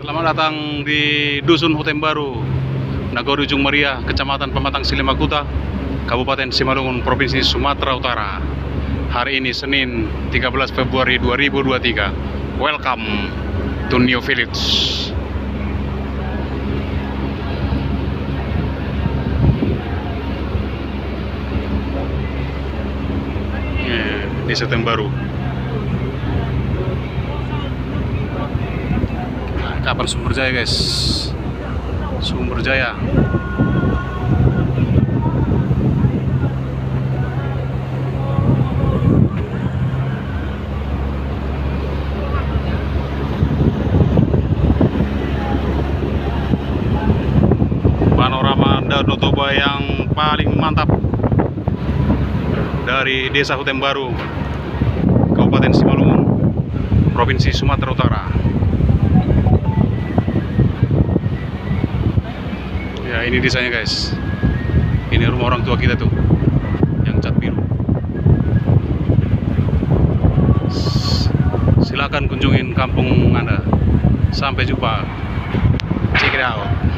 Selamat datang di Dusun Hutan Baru, Nagori Ujung Maria, Kecamatan Pematang Silimakuta, Kabupaten Simalungun, Provinsi Sumatera Utara. Hari ini Senin 13 Februari 2023. Welcome to New Village. Desa Hutan Baru. Kapal Sumber Jaya, guys. Sumber Jaya. Panorama Danau Toba yang paling mantap dari Desa Hutan Baru, Kabupaten Simalungun, Provinsi Sumatera Utara. Ya, ini desanya, guys. Ini rumah orang tua kita tuh, yang cat biru. Silakan kunjungin kampung Anda. Sampai jumpa. Check it out.